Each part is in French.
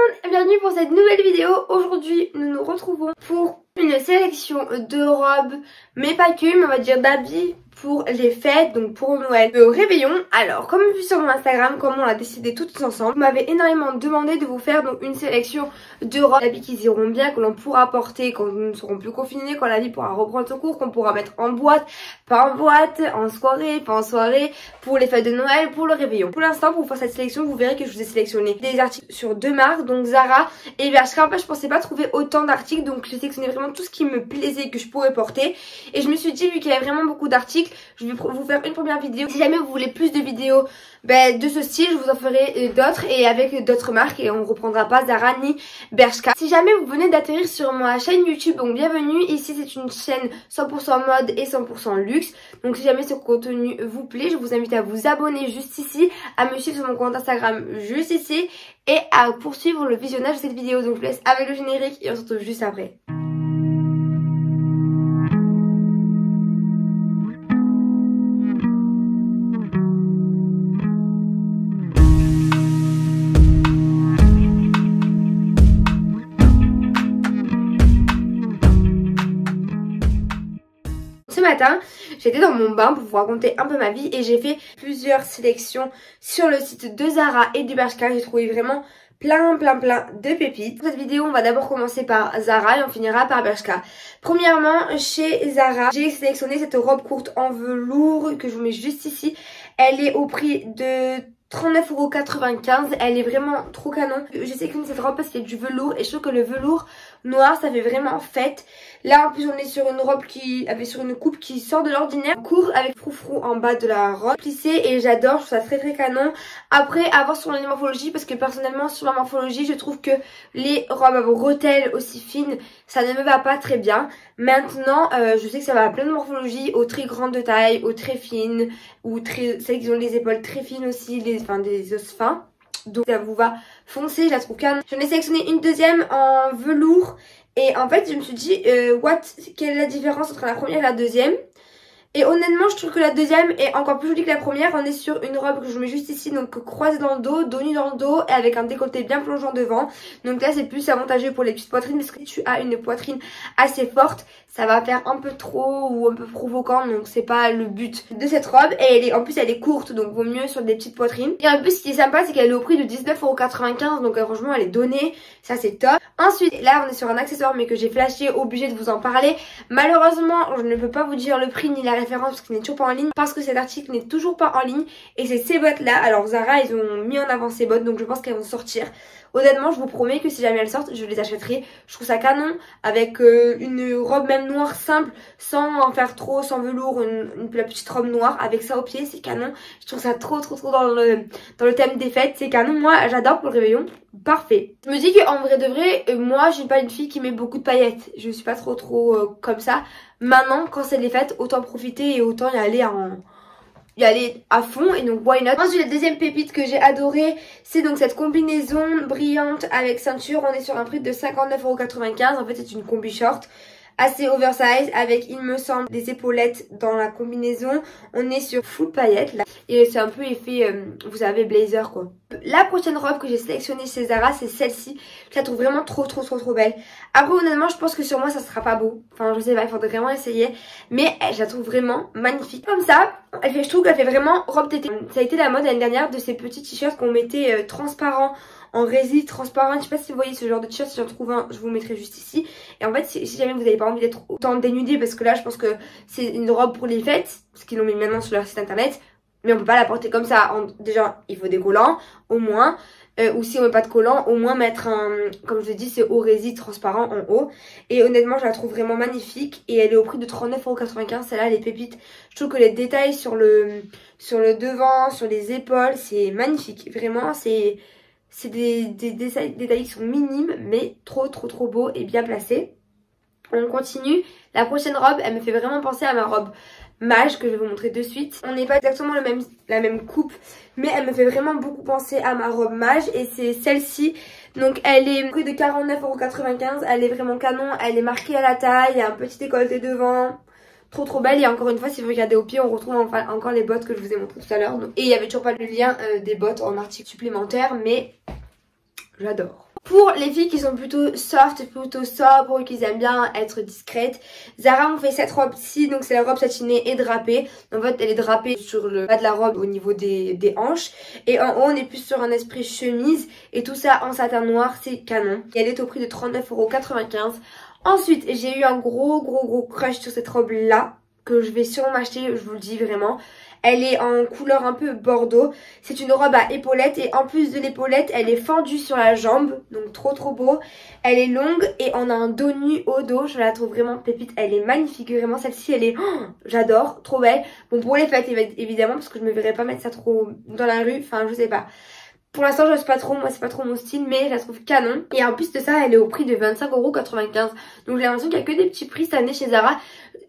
monde et bienvenue pour cette nouvelle vidéo. Aujourd'hui nous nous retrouvons pour une sélection de robes, mais pas que, mais on va dire d'habits pour les fêtes, donc pour Noël, le réveillon. Alors comme vu sur mon Instagram, comme on l'a décidé toutes ensemble, vous m'avez énormément demandé de vous faire donc une sélection de robes, d'habits qui iront bien, que l'on pourra porter quand nous ne serons plus confinés, quand la vie pourra reprendre son cours, qu'on pourra mettre en boîte, pas en boîte, en soirée, pas en soirée, pour les fêtes de Noël, pour le réveillon. Pour l'instant, pour faire cette sélection, vous verrez que je vous ai sélectionné des articles sur deux marques, donc Zara et Bershka. En fait, je pensais pas trouver autant d'articles, donc j'ai sélectionné vraiment tout ce qui me plaisait, que je pourrais porter. Et je me suis dit, vu qu'il y a vraiment beaucoup d'articles, je vais vous faire une première vidéo. Si jamais vous voulez plus de vidéos de ce style, je vous en ferai d'autres et avec d'autres marques, et on reprendra pas Zara ni Bershka. Si jamais vous venez d'atterrir sur ma chaîne YouTube, donc bienvenue. Ici c'est une chaîne 100% mode et 100% luxe. Donc si jamais ce contenu vous plaît, je vous invite à vous abonner juste ici, à me suivre sur mon compte Instagram juste ici et à poursuivre le visionnage de cette vidéo. Donc je vous laisse avec le générique et on se retrouve juste après. Ce matin, j'étais dans mon bain pour vous raconter un peu ma vie et j'ai fait plusieurs sélections sur le site de Zara et de Bershka. J'ai trouvé vraiment plein de pépites. Pour cette vidéo, on va d'abord commencer par Zara et on finira par Bershka. Premièrement, chez Zara, j'ai sélectionné cette robe courte en velours que je vous mets juste ici. Elle est au prix de 39,95 €. Elle est vraiment trop canon. J'ai sélectionné cette robe parce qu'il y a du velours et je trouve que le velours noir ça fait vraiment fête. Là en plus on est sur une robe qui avait sur une coupe qui sort de l'ordinaire, court avec froufrou en bas de la robe, plissée, et j'adore, je trouve ça très canon. Après à voir sur la morphologie, parce que personnellement sur la morphologie je trouve que les robes à bretelles aussi fines ça ne me va pas très bien. Maintenant je sais que ça va à plein de morphologies, aux très grandes tailles, aux très fines, ou celles qui ont les épaules très fines aussi, des os fins. Donc ça vous va, foncez, je la trouve canon. J'en ai sélectionné une deuxième en velours et en fait je me suis dit quelle est la différence entre la première et la deuxième. Et honnêtement je trouve que la deuxième est encore plus jolie que la première. On est sur une robe que je vous mets juste ici, donc croisée dans le dos nu dans le dos et avec un décolleté bien plongeant devant. Donc là c'est plus avantageux pour les petites poitrines, parce que si tu as une poitrine assez forte ça va faire un peu trop ou un peu provoquant, donc c'est pas le but de cette robe. Et en plus elle est courte, donc vaut mieux sur des petites poitrines. Et en plus ce qui est sympa c'est qu'elle est au prix de 19,95 €, donc franchement elle est donnée, ça c'est top. Ensuite là on est sur un accessoire mais que j'ai flashé, obligé de vous en parler. Malheureusement je ne peux pas vous dire le prix ni la référence parce qu'il n'est toujours pas en ligne, parce que cet article n'est toujours pas en ligne, et c'est ces bottes là. Alors Zara ils ont mis en avant ces bottes, donc je pense qu'elles vont sortir. Honnêtement je vous promets que si jamais elles sortent je les achèterai. Je trouve ça canon avec une robe même noire simple, sans en faire trop, sans velours, la petite robe noire avec ça au pied, c'est canon. Je trouve ça trop dans le thème des fêtes, c'est canon. Moi j'adore pour le réveillon, parfait. Je me dis qu'en vrai de vrai, moi je suis pas une fille qui met beaucoup de paillettes, je suis pas trop comme ça. Maintenant quand c'est les fêtes, autant profiter et autant y aller à fond, et donc why not. Ensuite la deuxième pépite que j'ai adorée, c'est donc cette combinaison brillante avec ceinture. On est sur un prix de 59,95 €. En fait c'est une combi short assez oversize avec, il me semble, des épaulettes dans la combinaison. On est sur full paillettes là et c'est un peu effet vous savez blazer quoi. La prochaine robe que j'ai sélectionnée chez Zara c'est celle-ci. Je la trouve vraiment trop belle. Après honnêtement je pense que sur moi ça sera pas beau, enfin je sais pas, il faudrait vraiment essayer, mais je la trouve vraiment magnifique. Comme ça je trouve qu'elle fait vraiment robe d'été. Ça a été la mode l'année dernière de ces petits t-shirts qu'on mettait transparents, en résine transparent. Je sais pas si vous voyez ce genre de t-shirt, si j'en trouve un je vous mettrai juste ici. Et en fait si jamais vous n'avez pas envie d'être autant dénudé, parce que là je pense que c'est une robe pour les fêtes, parce qu'ils l'ont mis maintenant sur leur site internet, mais on peut pas la porter comme ça. Déjà il faut des collants au moins, ou si on met pas de collants, au moins mettre comme je l'ai dit, c'est au résine transparent en haut. Et honnêtement je la trouve vraiment magnifique et elle est au prix de 39,95 €. Celle-là les pépites. Je trouve que les détails sur le devant, sur les épaules, c'est magnifique. Vraiment c'est des détails qui sont minimes mais trop beaux et bien placés. On continue. La prochaine robe elle me fait vraiment penser à ma robe mage que je vais vous montrer de suite. On n'est pas exactement la même coupe, mais elle me fait vraiment beaucoup penser à ma robe mage, et c'est celle-ci. Donc elle est au prix de 49,95 €. Elle est vraiment canon, elle est marquée à la taille, il y a un petit décolleté devant. Trop belle. Et encore une fois, si vous regardez au pied, on retrouve encore les bottes que je vous ai montrées tout à l'heure. Et il n'y avait toujours pas le lien des bottes en article supplémentaire, mais j'adore. Pour les filles qui sont plutôt soft, plutôt sobres, qui aiment bien être discrètes, Zara m'ont fait cette robe-ci, donc c'est la robe satinée et drapée. En fait elle est drapée sur le bas de la robe au niveau des hanches, et en haut on est plus sur un esprit chemise, et tout ça en satin noir, c'est canon. Et elle est au prix de 39,95 €. Ensuite j'ai eu un gros crush sur cette robe là, que je vais sûrement m'acheter, je vous le dis vraiment. Elle est en couleur un peu bordeaux. C'est une robe à épaulettes et en plus de l'épaulette, elle est fendue sur la jambe. Donc trop beau. Elle est longue et on a un dos nu au dos. Je la trouve vraiment pépite. Elle est magnifique. Vraiment, celle-ci, elle est... Oh, j'adore. Trop belle. Bon, pour les fêtes, évidemment, parce que je me verrais pas mettre ça trop dans la rue. Enfin, je sais pas. Pour l'instant, je sais pas trop, moi c'est pas trop mon style, mais je la trouve canon. Et en plus de ça, elle est au prix de 25,95 €. Donc j'ai l'impression qu'il y a que des petits prix cette année chez Zara.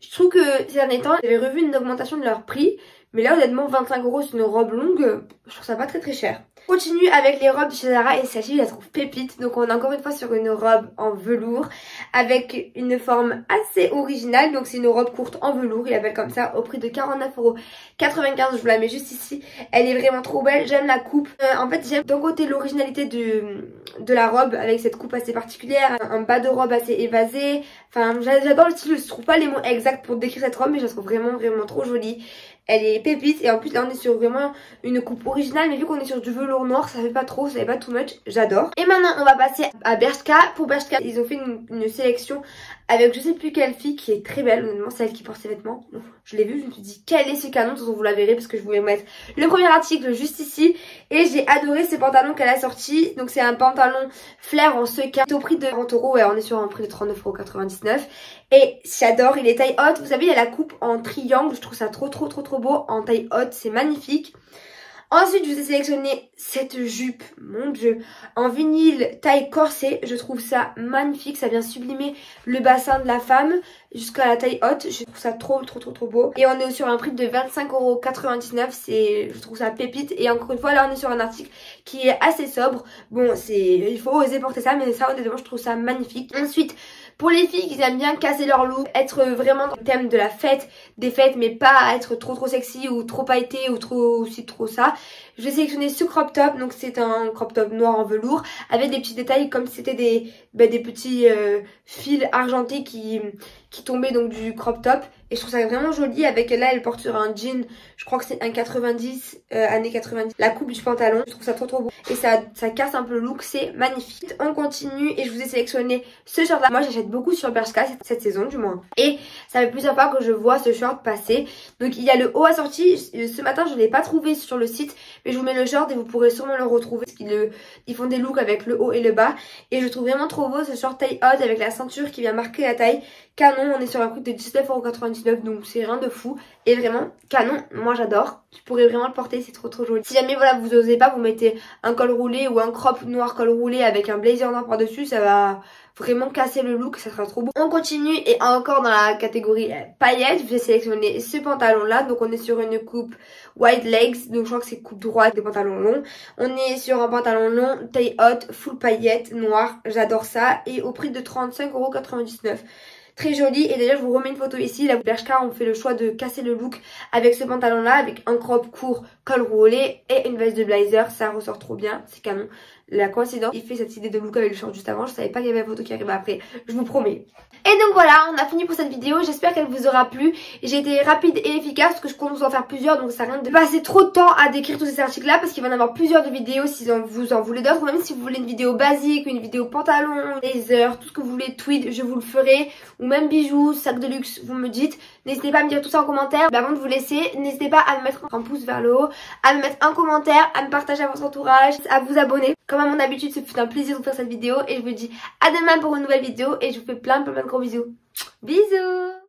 Je trouve que ces derniers temps, j'avais revu une augmentation de leur prix. Mais là, honnêtement, 25 € c'est une robe longue, je trouve ça pas très cher. On continue avec les robes de chez Zara et celle-ci, je la trouve pépite. Donc on est encore une fois sur une robe en velours avec une forme assez originale. Donc c'est une robe courte en velours, il l'appelle comme ça, au prix de 49,95 €. Je vous la mets juste ici. Elle est vraiment trop belle, j'aime la coupe. En fait, j'aime d'un côté l'originalité de la robe avec cette coupe assez particulière, un bas de robe assez évasé. Enfin, j'adore le style, je trouve pas les mots exacts pour décrire cette robe, mais je la trouve vraiment trop jolie. Elle est pépite et en plus là on est sur vraiment une coupe originale, mais vu qu'on est sur du velours noir ça fait pas trop, ça fait pas too much, j'adore. Et maintenant on va passer à Bershka. Pour Bershka ils ont fait une sélection avec je sais plus quelle fille qui est très belle, honnêtement c'est elle qui porte ses vêtements. Donc, je l'ai vue, je me suis dit quel est ce canon, de toute façon vous la verrez parce que je voulais mettre le premier article juste ici. Et j'ai adoré ces pantalons qu'elle a sortis. Donc c'est un pantalon flair en sequin au prix de 40 €, ouais on est sur un prix de 39,99 €. Et j'adore, il est taille haute, vous savez il y a la coupe en triangle, je trouve ça trop beau en taille haute, c'est magnifique. Ensuite, je vous ai sélectionné cette jupe, mon dieu, en vinyle taille corsée. Je trouve ça magnifique, ça vient sublimer le bassin de la femme jusqu'à la taille haute. Je trouve ça trop beau. Et on est sur un prix de 25,99 €, je trouve ça pépite. Et encore une fois, là on est sur un article qui est assez sobre. Bon, il faut oser porter ça, mais ça honnêtement je trouve ça magnifique. Ensuite, pour les filles qui aiment bien casser leur look, être vraiment dans le thème de la fête, des fêtes, mais pas être trop sexy ou trop pailleté ou trop ça. Je vais sélectionner ce crop top, donc c'est un crop top noir en velours avec des petits détails comme si c'était des petits fils argentés qui tombaient donc du crop top. Et je trouve ça vraiment joli avec, là elle porte sur un jean, je crois que c'est un 90, années 90. La coupe du pantalon, je trouve ça trop beau. Et ça casse un peu le look, c'est magnifique. On continue et je vous ai sélectionné ce short là. Moi j'achète beaucoup sur Bershka cette saison du moins. Et ça fait plusieurs fois que je vois ce short passer. Donc il y a le haut assorti, ce matin je ne l'ai pas trouvé sur le site. Mais je vous mets le short et vous pourrez sûrement le retrouver. Parce qu'ils font des looks avec le haut et le bas. Et je trouve vraiment trop beau ce short taille haute avec la ceinture qui vient marquer la taille. Canon, on est sur un prix de 19,99 €, donc c'est rien de fou. Et vraiment, canon, moi j'adore. Je pourrais vraiment le porter, c'est trop joli. Si jamais voilà vous osez pas, vous mettez un col roulé ou un crop noir col roulé avec un blazer noir par dessus, ça va vraiment casser le look, ça sera trop beau. On continue et encore dans la catégorie paillettes, je vais sélectionner ce pantalon là. Donc on est sur une coupe wide legs, donc je crois que c'est coupe droite, des pantalons longs. On est sur un pantalon long, taille haute, full paillettes, noir, j'adore ça. Et au prix de 35,99 €. Très joli. Et d'ailleurs je vous remets une photo ici. La Bershka ont fait le choix de casser le look avec ce pantalon là, avec un crop court, col roulé et une veste de blazer. Ça ressort trop bien, c'est canon. La coïncidence, il fait cette idée de look avec le short juste avant. Je savais pas qu'il y avait la photo qui arrivait après, je vous promets. Et donc voilà, on a fini pour cette vidéo. J'espère qu'elle vous aura plu. J'ai été rapide et efficace parce que je compte vous en faire plusieurs, donc ça sert à rien de passer trop de temps à décrire tous ces articles là, parce qu'il va y en avoir plusieurs de vidéos si vous en voulez d'autres, ou même si vous voulez une vidéo basique, une vidéo pantalon, blazer, tout ce que vous voulez, tweed, je vous le ferai, ou même bijoux, sac de luxe, vous me dites. N'hésitez pas à me dire tout ça en commentaire. Mais avant de vous laisser, n'hésitez pas à me mettre un pouce vers le haut, à me mettre un commentaire, à me partager à votre entourage, à vous abonner. Comme à mon habitude, ce fut un plaisir de vous faire cette vidéo et je vous dis à demain pour une nouvelle vidéo et je vous fais plein de gros bisous. Bisous!